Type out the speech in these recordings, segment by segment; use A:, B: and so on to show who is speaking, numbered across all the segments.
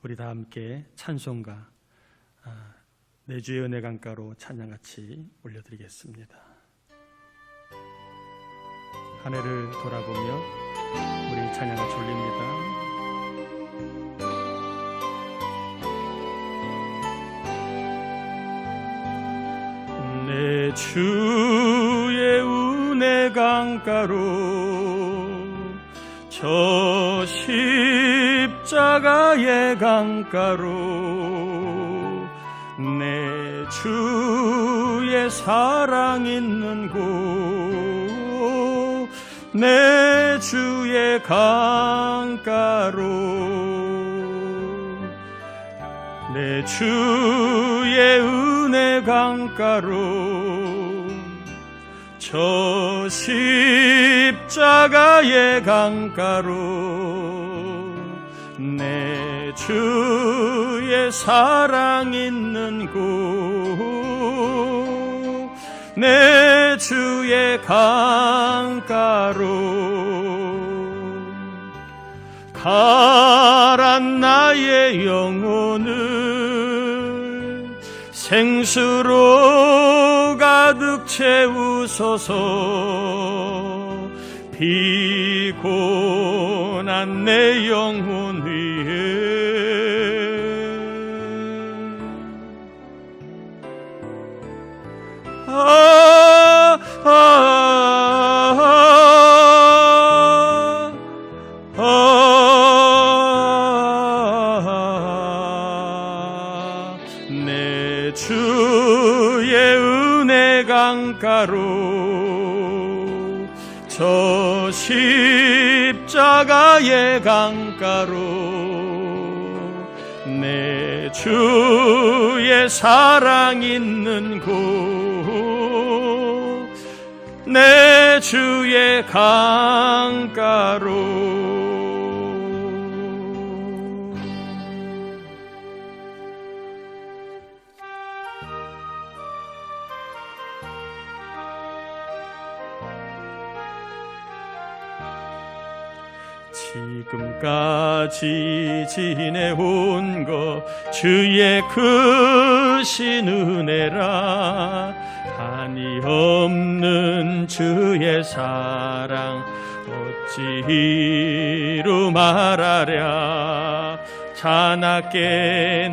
A: 우리 다 함께 찬송가 내 주의 은혜 강가로 찬양 같이 올려드리겠습니다. 한 해를 돌아보며 우리 찬양을 졸립니다. 내 주의 은혜 강가로 저 십자가의 강가로 내 주의 사랑 있는 곳 내 주의 강가로 내 주의 은혜 강가로 저 십자가의 강가로 내 주의 사랑 있는 곳 내 주의 강가로 가란 나의 영혼을 생수로 가득 채우소서. 피곤한 내 영혼 위에 내 주의 은혜 강가로 저 십자가의 강가로 내 주의 사랑 있는 곳 내 주의 강가로 지금까지 지내온 것 주의 크신 은혜라. 한이 없는 주의 사랑 어찌로 말하랴. 자나깨나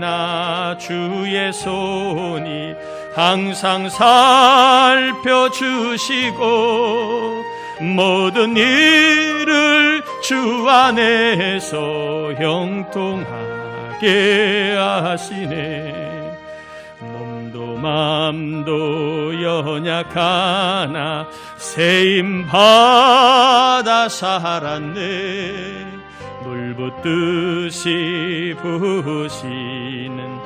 A: 주의 손이 항상 살펴주시고 모든 일을 주 안에서 형통하게 하시네. 몸도 맘도 연약하나 세임받아 살았네. 물 붓듯이 부으시는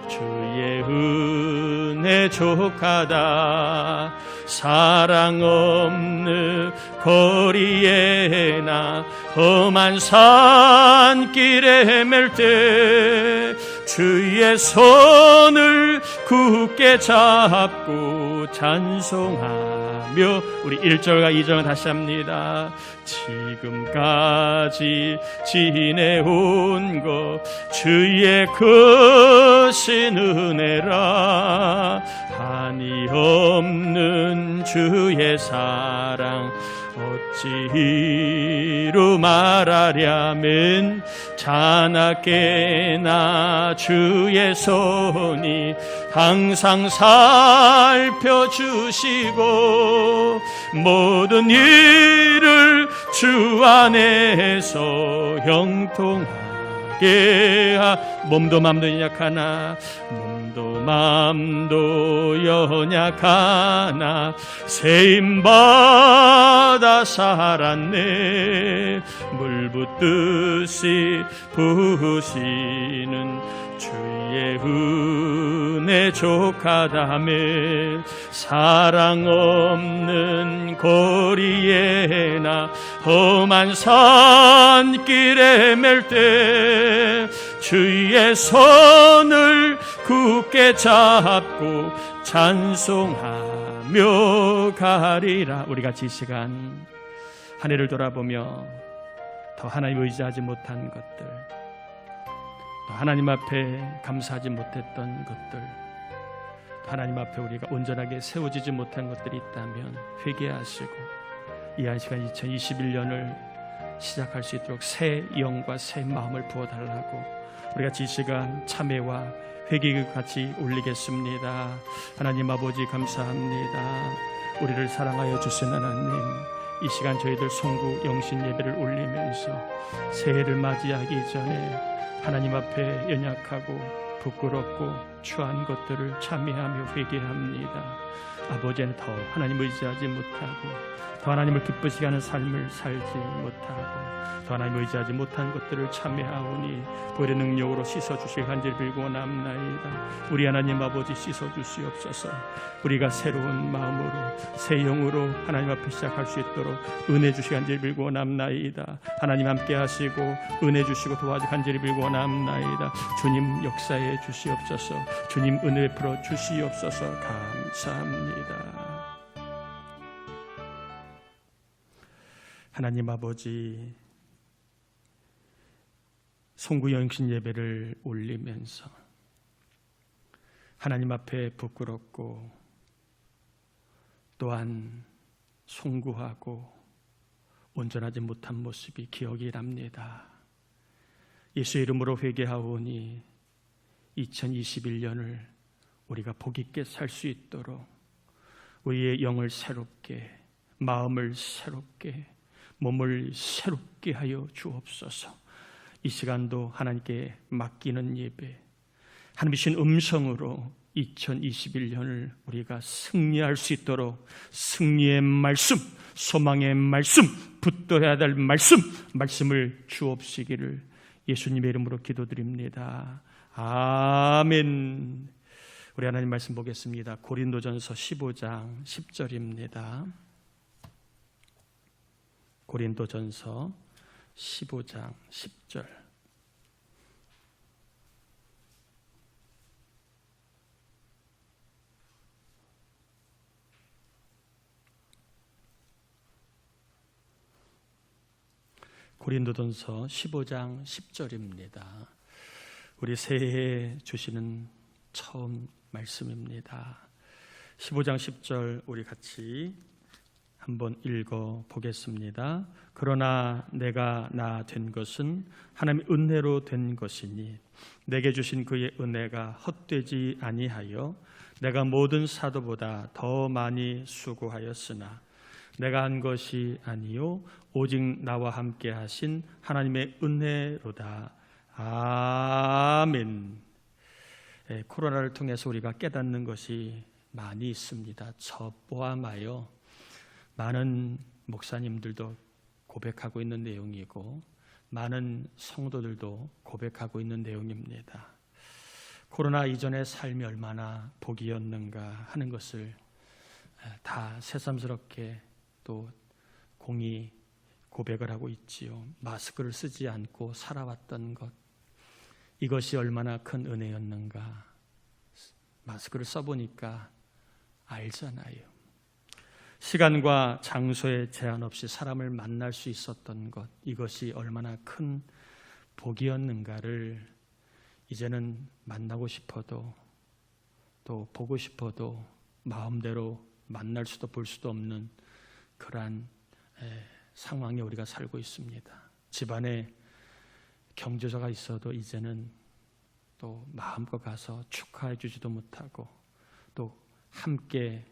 A: 주의 은혜 족하다. 사랑 없는 거리에 나 험한 산길에 맬 때 주의 손을 굳게 잡고 찬송하며 우리 1절과 2절 다시 합니다. 지금까지 지내온 것 주의 크신 은혜라. 한이 없는 주의 사랑 어찌로 말하랴면 자나깨나 주의 손이 항상 살펴주시고 모든 일을 주 안에서 형통하게 몸도 맘도 연약하나 몸도 맘도 연약하나 세임받아 살았네. 물 붓듯이 부으시는 주의 은혜 족하다며. 사랑 없는 거리에 나 험한 산길에 맬 때 주의 손을 굳게 잡고 찬송하며 가리라. 우리 같이 이 시간 한 해를 돌아보며 더 하나님 의지하지 못한 것들, 또 하나님 앞에 감사하지 못했던 것들, 또 하나님 앞에 우리가 온전하게 세워지지 못한 것들이 있다면 회개하시고 이 한 시간 2021년을 시작할 수 있도록 새 영과 새 마음을 부어달라고 우리가 이 시간 참회와 회개를 같이 올리겠습니다. 하나님 아버지 감사합니다. 우리를 사랑하여 주신 하나님, 이 시간 저희들 송구 영신 예배를 올리면서 새해를 맞이하기 전에 하나님 앞에 연약하고 부끄럽고 추한 것들을 참회하며 회개합니다. 아버지는 더 하나님 의지하지 못하고 더 하나님을 기쁘시게 하는 삶을 살지 못하고 더 하나님 의지하지 못한 것들을 참회하오니 불의 능력으로 씻어주실 간절히 빌고 원합나이다. 우리 하나님 아버지 씻어주시옵소서. 우리가 새로운 마음으로 새 영으로 하나님 앞에 시작할 수 있도록 은혜 주시 간절히 빌고 원합나이다. 하나님 함께 하시고 은혜 주시고 도와주 간절히 빌고 원합나이다. 주님 역사해 주시옵소서. 주님 은혜 베풀어 주시옵소서. 감사합니다. 하나님 아버지, 송구 영신 예배를 올리면서 하나님 앞에 부끄럽고 또한 송구하고 온전하지 못한 모습이 기억이 납니다. 예수의 이름으로 회개하오니 2021년을 우리가 복 있게 살 수 있도록 우리의 영을 새롭게, 마음을 새롭게, 몸을 새롭게 하여 주옵소서. 이 시간도 하나님께 맡기는 예배, 하나님의 신 음성으로 2021년을 우리가 승리할 수 있도록 승리의 말씀, 소망의 말씀, 붙들어야 될 말씀을 주옵시기를 예수님의 이름으로 기도드립니다. 아멘. 우리 하나님 말씀 보겠습니다. 고린도전서 15장 10절입니다. 고린도전서 15장 10절. 고린도전서 15장 10절입니다. 우리 새해에 주시는 처음 말씀입니다. 15장 10절 우리 같이 한번 읽어 보겠습니다. 그러나 내가 나 된 것은 하나님의 은혜로 된 것이니 내게 주신 그의 은혜가 헛되지 아니하여 내가 모든 사도보다 더 많이 수고하였으나 내가 한 것이 아니요 오직 나와 함께 하신 하나님의 은혜로다. 아멘. 코로나를 통해서 우리가 깨닫는 것이 많이 있습니다. 저 포함하여 많은 목사님들도 고백하고 있는 내용이고 많은 성도들도 고백하고 있는 내용입니다. 코로나 이전의 삶이 얼마나 복이었는가 하는 것을 다 새삼스럽게 또 공히 고백을 하고 있지요. 마스크를 쓰지 않고 살아왔던 것, 이것이 얼마나 큰 은혜였는가. 마스크를 써보니까 알잖아요. 시간과 장소에 제한 없이 사람을 만날 수 있었던 것, 이것이 얼마나 큰 복이었는가를 이제는 만나고 싶어도 또 보고 싶어도 마음대로 만날 수도 볼 수도 없는 그러한 상황에 우리가 살고 있습니다. 집안에 경조사가 있어도 이제는 또 마음껏 가서 축하해 주지도 못하고 또 함께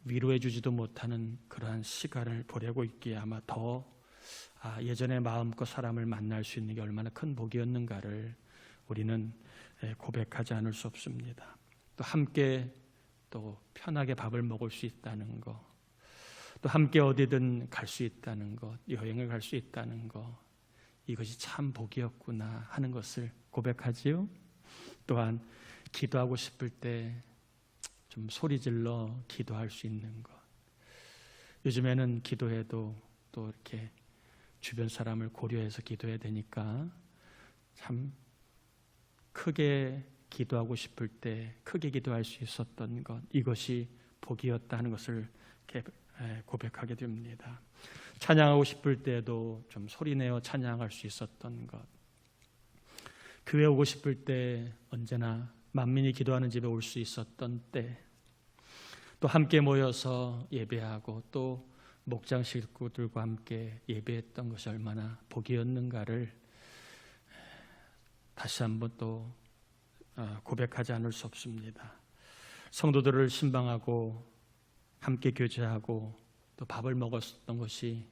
A: 위로해 주지도 못하는 그러한 시간을 보내고 있기에 아마 더 예전에 마음껏 사람을 만날 수 있는 게 얼마나 큰 복이었는가를 우리는 고백하지 않을 수 없습니다. 또 함께 또 편하게 밥을 먹을 수 있다는 것, 또 함께 어디든 갈 수 있다는 것, 여행을 갈 수 있다는 것, 이것이 참 복이었구나 하는 것을 고백하지요. 또한 기도하고 싶을 때 좀 소리질러 기도할 수 있는 것. 요즘에는 기도해도 또 이렇게 주변 사람을 고려해서 기도해야 되니까 참 크게 기도하고 싶을 때 크게 기도할 수 있었던 것, 이것이 복이었다 하는 것을 고백하게 됩니다. 찬양하고 싶을 때도 좀 소리내어 찬양할 수 있었던 것, 교회 오고 싶을 때 언제나 만민이 기도하는 집에 올 수 있었던 때, 또 함께 모여서 예배하고 또 목장 식구들과 함께 예배했던 것이 얼마나 복이었는가를 다시 한번 또 고백하지 않을 수 없습니다. 성도들을 신방하고 함께 교제하고 또 밥을 먹었던 것이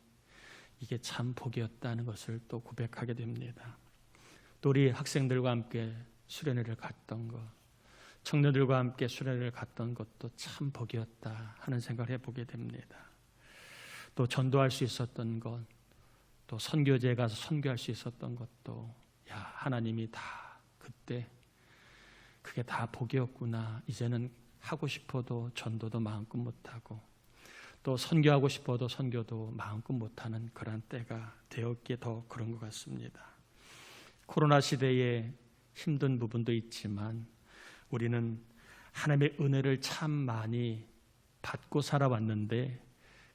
A: 이게 참 복이었다는 것을 또 고백하게 됩니다. 또 우리 학생들과 함께 수련회를 갔던 것, 청년들과 함께 수련회를 갔던 것도 참 복이었다 하는 생각을 해보게 됩니다. 또 전도할 수 있었던 것, 또 선교제에 가서 선교할 수 있었던 것도 하나님이 다 그때 그게 다 복이었구나. 이제는 하고 싶어도 전도도 마음껏 못하고 또 선교하고 싶어도 선교도 마음껏 못하는 그런 때가 되었기에 더 그런 것 같습니다. 코로나 시대에 힘든 부분도 있지만 우리는 하나님의 은혜를 참 많이 받고 살아왔는데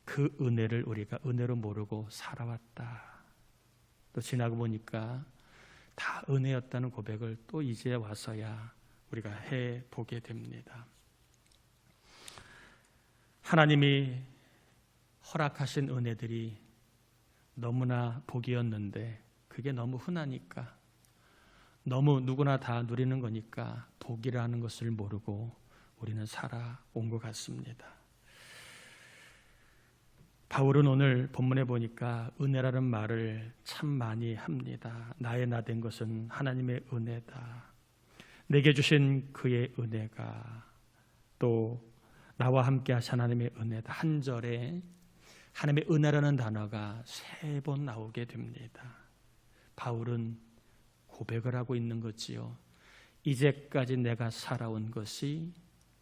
A: 그 은혜를 우리가 은혜로 모르고 살아왔다. 또 지나고 보니까 다 은혜였다는 고백을 또 이제 와서야 우리가 해보게 됩니다. 하나님이 허락하신 은혜들이 너무나 복이었는데 그게 너무 흔하니까, 너무 누구나 다 누리는 거니까 복이라는 것을 모르고 우리는 살아온 것 같습니다. 바울은 오늘 본문에 보니까 은혜라는 말을 참 많이 합니다. 나의 나 된 것은 하나님의 은혜다. 내게 주신 그의 은혜가, 또 나와 함께 하신 하나님의 은혜다. 한 절에 하나님의 은혜라는 단어가 3번 나오게 됩니다. 바울은 고백을 하고 있는 거지요. 이제까지 내가 살아온 것이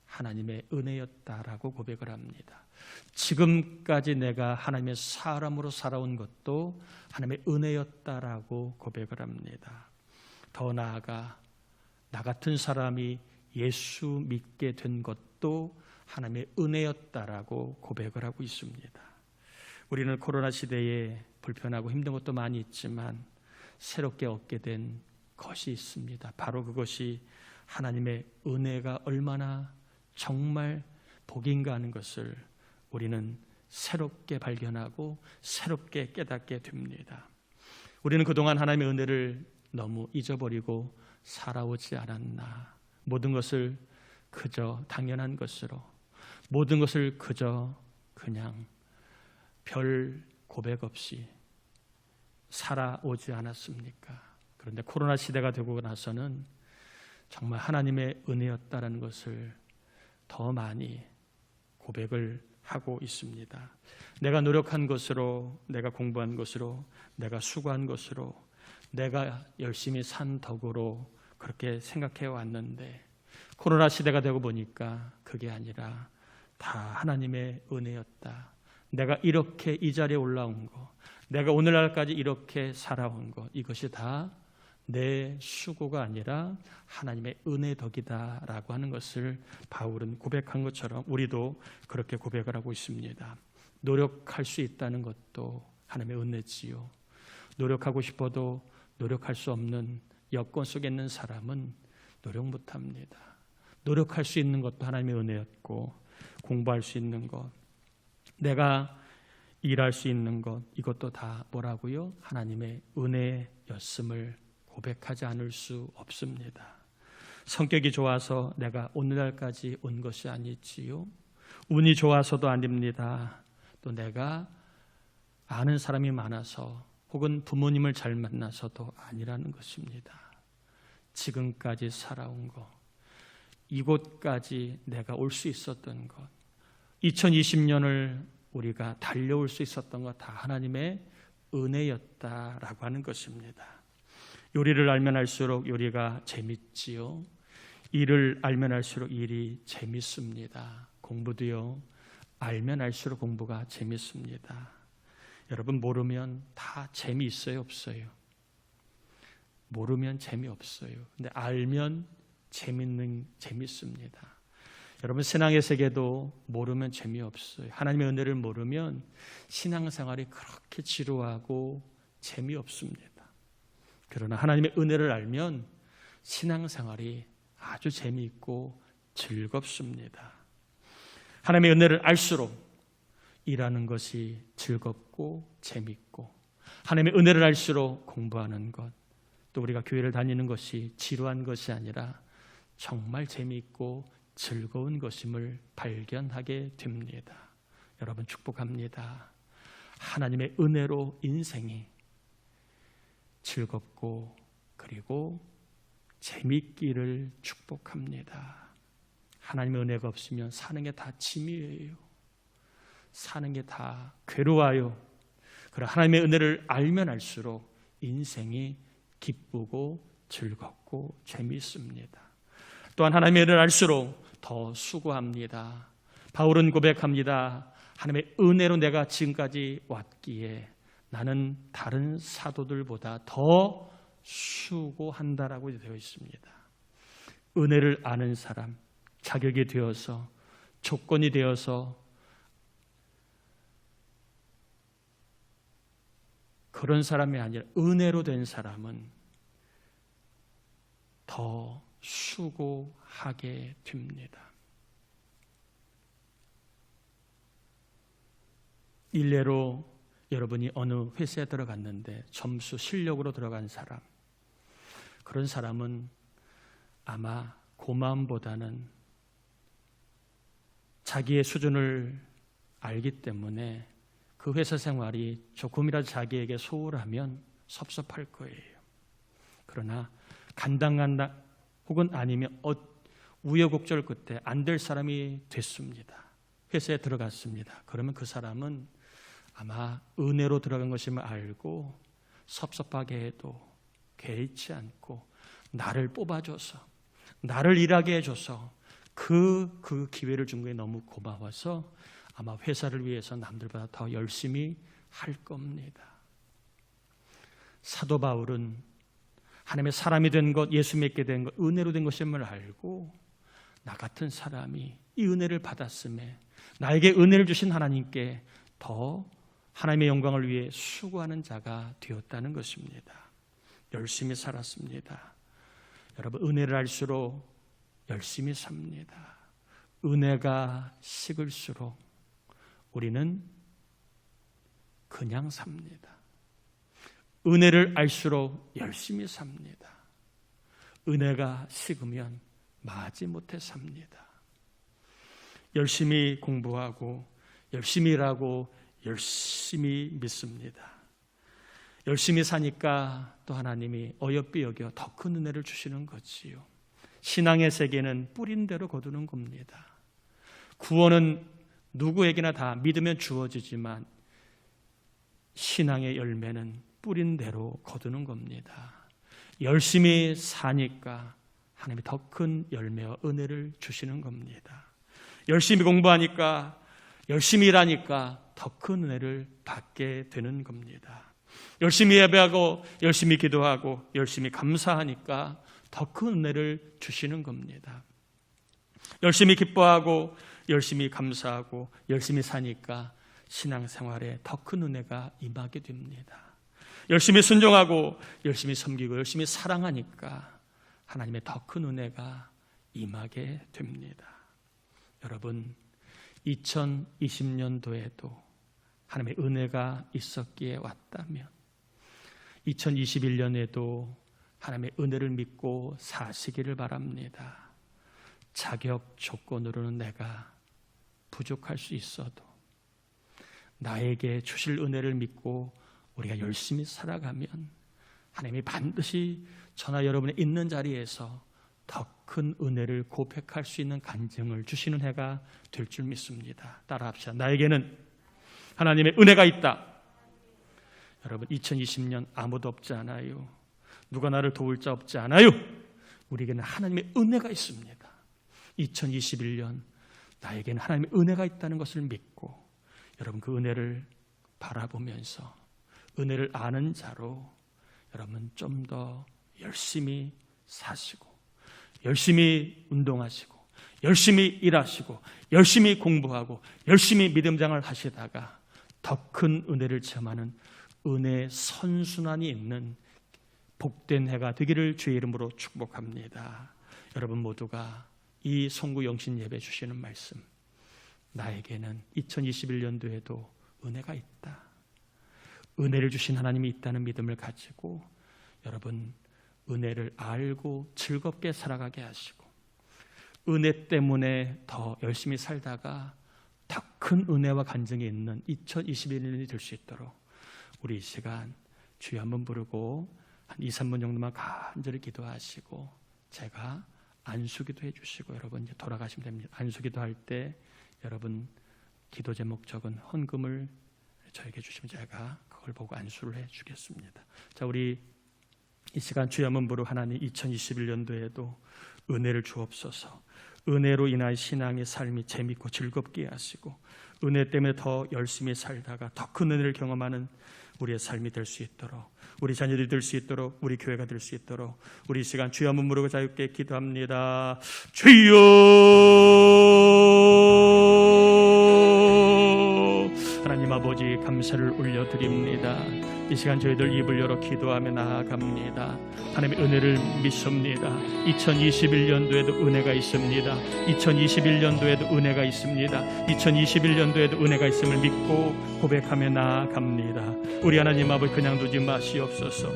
A: 하나님의 은혜였다라고 고백을 합니다. 지금까지 내가 하나님의 사람으로 살아온 것도 하나님의 은혜였다라고 고백을 합니다. 더 나아가 나 같은 사람이 예수 믿게 된 것도 하나님의 은혜였다라고 고백을 하고 있습니다. 우리는 코로나 시대에 불편하고 힘든 것도 많이 있지만 새롭게 얻게 된 것이 있습니다. 바로 그것이 하나님의 은혜가 얼마나 정말 복인가 하는 것을 우리는 새롭게 발견하고 새롭게 깨닫게 됩니다. 우리는 그동안 하나님의 은혜를 너무 잊어버리고 살아오지 않았나. 모든 것을 그저 당연한 것으로, 모든 것을 그저 그냥 별 고백 없이 살아오지 않았습니까? 그런데 코로나 시대가 되고 나서는 정말 하나님의 은혜였다라는 것을 더 많이 고백을 하고 있습니다. 내가 노력한 것으로, 내가 공부한 것으로, 내가 수고한 것으로, 내가 열심히 산 덕으로 그렇게 생각해 왔는데 코로나 시대가 되고 보니까 그게 아니라 다 하나님의 은혜였다. 내가 이렇게 이 자리에 올라온 거, 내가 오늘날까지 이렇게 살아온 것, 이것이 다 내 수고가 아니라 하나님의 은혜 덕이다라고 하는 것을 바울은 고백한 것처럼 우리도 그렇게 고백을 하고 있습니다. 노력할 수 있다는 것도 하나님의 은혜지요. 노력하고 싶어도 노력할 수 없는 여건 속에 있는 사람은 노력 못합니다. 노력할 수 있는 것도 하나님의 은혜였고, 공부할 수 있는 것, 내가 일할 수 있는 것, 이것도 다 뭐라고요? 하나님의 은혜였음을 고백하지 않을 수 없습니다. 성격이 좋아서 내가 오늘날까지 온 것이 아니지요. 운이 좋아서도 아닙니다. 또 내가 아는 사람이 많아서 혹은 부모님을 잘 만나서도 아니라는 것입니다. 지금까지 살아온 것, 이곳까지 내가 올 수 있었던 것, 2020년을 우리가 달려올 수 있었던 것 다 하나님의 은혜였다라고 하는 것입니다. 요리를 알면 알수록 요리가 재밌지요. 일을 알면 알수록 일이 재밌습니다. 공부도요, 알면 알수록 공부가 재밌습니다. 여러분, 모르면 다 재미있어요, 없어요? 모르면 재미없어요. 근데 알면 재밌습니다. 여러분, 신앙의 세계도 모르면 재미없어요. 하나님의 은혜를 모르면 신앙생활이 그렇게 지루하고 재미없습니다. 그러나 하나님의 은혜를 알면 신앙생활이 아주 재미있고 즐겁습니다. 하나님의 은혜를 알수록 일하는 것이 즐겁고 재미있고, 하나님의 은혜를 알수록 공부하는 것, 또 우리가 교회를 다니는 것이 지루한 것이 아니라 정말 재미있고 즐거운 것임을 발견하게 됩니다. 여러분 축복합니다. 하나님의 은혜로 인생이 즐겁고 그리고 재미있기를 축복합니다. 하나님의 은혜가 없으면 사는 게 다 짐이에요. 사는 게 다 괴로워요. 그러나 하나님의 은혜를 알면 알수록 인생이 기쁘고 즐겁고 재미있습니다. 또한 하나님의 은혜를 알수록 더 수고합니다. 바울은 고백합니다. 하나님의 은혜로 내가 지금까지 왔기에 나는 다른 사도들보다 더 수고한다라고 되어 있습니다. 은혜를 아는 사람, 자격이 되어서, 조건이 되어서 그런 사람이 아니라 은혜로 된 사람은 더 수고하게 됩니다. 일례로 여러분이 어느 회사에 들어갔는데 점수 실력으로 들어간 사람, 그런 사람은 아마 고마움보다는 자기의 수준을 알기 때문에 그 회사 생활이 조금이라도 자기에게 소홀하면 섭섭할 거예요. 그러나 간당간당 혹은 아니면 우여곡절 끝에 안 될 사람이 됐습니다. 회사에 들어갔습니다. 그러면 그 사람은 아마 은혜로 들어간 것임을 알고 섭섭하게 해도 개의치 않고 나를 뽑아줘서, 나를 일하게 해줘서 그 기회를 준 거에 너무 고마워서 아마 회사를 위해서 남들보다 더 열심히 할 겁니다. 사도 바울은 하나님의 사람이 된 것, 예수 믿게 된 것, 은혜로 된 것임을 알고 나 같은 사람이 이 은혜를 받았음에 나에게 은혜를 주신 하나님께 더 하나님의 영광을 위해 수고하는 자가 되었다는 것입니다. 열심히 살았습니다. 여러분, 은혜를 알수록 열심히 삽니다. 은혜가 식을수록 우리는 그냥 삽니다. 은혜를 알수록 열심히 삽니다. 은혜가 식으면 마지못해 삽니다. 열심히 공부하고 열심히 일하고 열심히 믿습니다. 열심히 사니까 또 하나님이 어여삐 여겨 더 큰 은혜를 주시는 거지요. 신앙의 세계는 뿌린 대로 거두는 겁니다. 구원은 누구에게나 다 믿으면 주어지지만 신앙의 열매는 뿌린 대로 거두는 겁니다. 열심히 사니까 하나님이 더 큰 열매와 은혜를 주시는 겁니다. 열심히 공부하니까, 열심히 일하니까 더 큰 은혜를 받게 되는 겁니다. 열심히 예배하고 열심히 기도하고 열심히 감사하니까 더 큰 은혜를 주시는 겁니다. 열심히 기뻐하고 열심히 감사하고 열심히 사니까 신앙생활에 더 큰 은혜가 임하게 됩니다. 열심히 순종하고 열심히 섬기고 열심히 사랑하니까 하나님의 더 큰 은혜가 임하게 됩니다. 여러분, 2020년도에도 하나님의 은혜가 있었기에 왔다면 2021년에도 하나님의 은혜를 믿고 사시기를 바랍니다. 자격 조건으로는 내가 부족할 수 있어도 나에게 주실 은혜를 믿고 우리가 열심히 살아가면 하나님이 반드시 저나 여러분의 있는 자리에서 더 큰 은혜를 고백할 수 있는 간증을 주시는 해가 될 줄 믿습니다. 따라합시다. 나에게는 하나님의 은혜가 있다. 여러분, 2020년 아무도 없지 않아요. 누가 나를 도울 자 없지 않아요. 우리에게는 하나님의 은혜가 있습니다. 2021년 나에게는 하나님의 은혜가 있다는 것을 믿고 여러분 그 은혜를 바라보면서 은혜를 아는 자로 여러분 좀 더 열심히 사시고 열심히 운동하시고 열심히 일하시고 열심히 공부하고 열심히 믿음장을 하시다가 더 큰 은혜를 체험하는 은혜의 선순환이 있는 복된 해가 되기를 주의 이름으로 축복합니다. 여러분 모두가 이 송구 영신 예배 주시는 말씀, 나에게는 2021년도에도 은혜가 있다, 은혜를 주신 하나님이 있다는 믿음을 가지고 여러분 은혜를 알고 즐겁게 살아가게 하시고, 은혜 때문에 더 열심히 살다가 더 큰 은혜와 간증이 있는 2021년이 될 수 있도록 우리 이 시간 주여 한번 부르고 한 2, 3분 정도만 간절히 기도하시고, 제가 안수기도 해주시고 여러분 이제 돌아가시면 됩니다. 안수기도 할 때 여러분 기도 제목 적은 헌금을 저에게 주시면 제가 그걸 보고 안수를 해주겠습니다. 자, 우리 이 시간 주여 한번 부르고, 하나님 2021년도에도 은혜를 주옵소서. 은혜로 인한 신앙의 삶이 재밌고 즐겁게 하시고, 은혜 때문에 더 열심히 살다가 더 큰 은혜를 경험하는 우리의 삶이 될 수 있도록, 우리 자녀들이 될 수 있도록, 우리 교회가 될 수 있도록 우리 이 시간 주여 한번 부르고 자유롭게 기도합니다. 주여, 하나님 아버지 감사를 올려드립니다. 이 시간 저희들 입을 열어 기도하며 나아갑니다. 하나님의 은혜를 믿습니다. 2021년도에도 은혜가 있습니다. 2021년도에도 은혜가 있습니다. 2021년도에도 은혜가 있음을 믿고 고백하며 나아갑니다. 우리 하나님 아버지 그냥 두지 마시옵소서.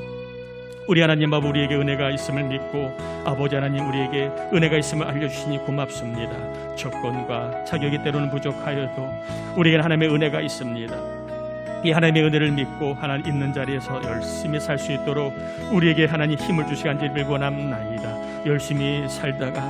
A: 우리 하나님 아버지 우리에게 은혜가 있음을 믿고, 아버지 하나님 우리에게 은혜가 있음을 알려주시니 고맙습니다. 조건과 자격이 때로는 부족하여도 우리에게 하나님의 은혜가 있습니다. 이 하나님의 은혜를 믿고 하나님 있는 자리에서 열심히 살 수 있도록 우리에게 하나님 힘을 주시기 간절히 원합나이다. 열심히 살다가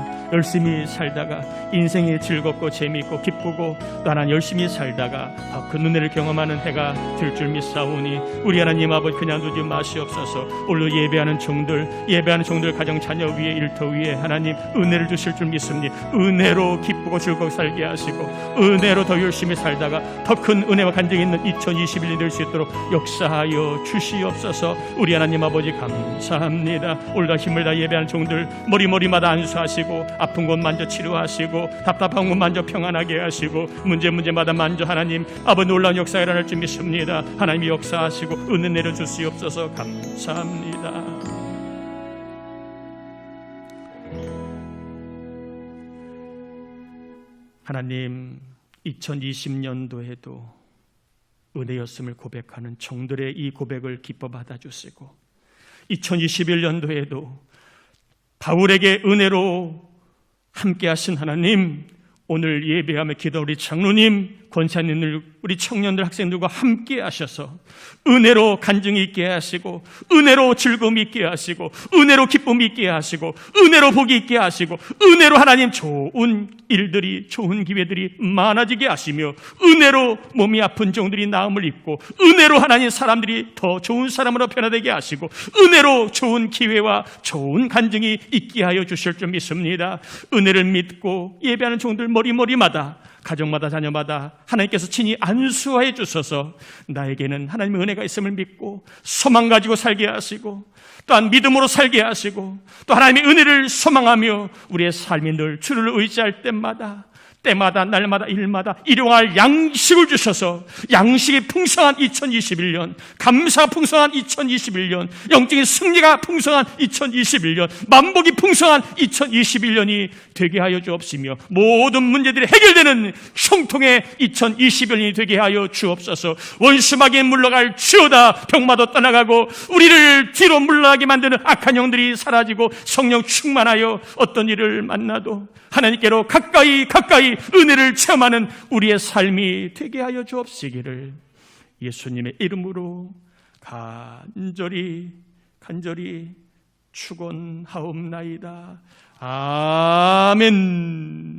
A: 인생이 즐겁고 재미있고 기쁘고, 또 하나님 열심히 살다가 그 은혜를 경험하는 해가 될 줄 믿사오니 우리 하나님 아버지 그냥 두지 마시옵소서. 오늘 예배하는 종들 가정 자녀 위에 일터 위에 하나님 은혜를 주실 줄 믿습니다. 은혜로 기쁘고 즐겁게 살게 하시고, 은혜로 더 열심히 살다가 더 큰 은혜와 간증이 있는 2021년이 될 수 있도록 역사하여 주시옵소서. 우리 하나님 아버지 감사합니다. 오늘도 힘을 다 예배하는 종들 머리마다 안수하시고, 아픈 곳 만져 치료하시고, 답답한 곳 만져 평안하게 하시고, 문제마다 만져 하나님 아버지 놀라운 역사가 일어날 줄 믿습니다. 하나님이 역사하시고 은혜 내려주시옵소서. 감사합니다. 하나님 2020년도에도 은혜였음을 고백하는 종들의 이 고백을 기뻐 받아주시고, 2021년도에도 바울에게 은혜로 함께 하신 하나님, 오늘 예배하며 기도 우리 장로님, 권사님들, 우리 청년들, 학생들과 함께 하셔서 은혜로 간증이 있게 하시고, 은혜로 즐거움이 있게 하시고, 은혜로 기쁨이 있게 하시고, 은혜로 복이 있게 하시고, 은혜로 하나님 좋은 일들이, 좋은 기회들이 많아지게 하시며, 은혜로 몸이 아픈 종들이 나음을 입고, 은혜로 하나님 사람들이 더 좋은 사람으로 변화되게 하시고, 은혜로 좋은 기회와 좋은 간증이 있게 하여 주실 줄 믿습니다. 은혜를 믿고 예배하는 종들 머리마다, 가정마다, 자녀마다 하나님께서 친히 안수하여 주셔서 나에게는 하나님의 은혜가 있음을 믿고 소망 가지고 살게 하시고, 또한 믿음으로 살게 하시고, 또 하나님의 은혜를 소망하며 우리의 삶이 늘 주를 의지할 때마다 날마다 일마다 일용할 양식을 주셔서 양식이 풍성한 2021년, 감사가 풍성한 2021년, 영적인 승리가 풍성한 2021년, 만복이 풍성한 2021년이 되게 하여 주옵시며, 모든 문제들이 해결되는 형통의 2021년이 되게 하여 주옵소서. 원수마귀에 물러갈 주어다. 병마도 떠나가고 우리를 뒤로 물러가게 만드는 악한 영들이 사라지고, 성령 충만하여 어떤 일을 만나도 하나님께로 가까이 은혜를 체험하는 우리의 삶이 되게 하여 주옵시기를 예수님의 이름으로 간절히 축원하옵나이다. 아멘.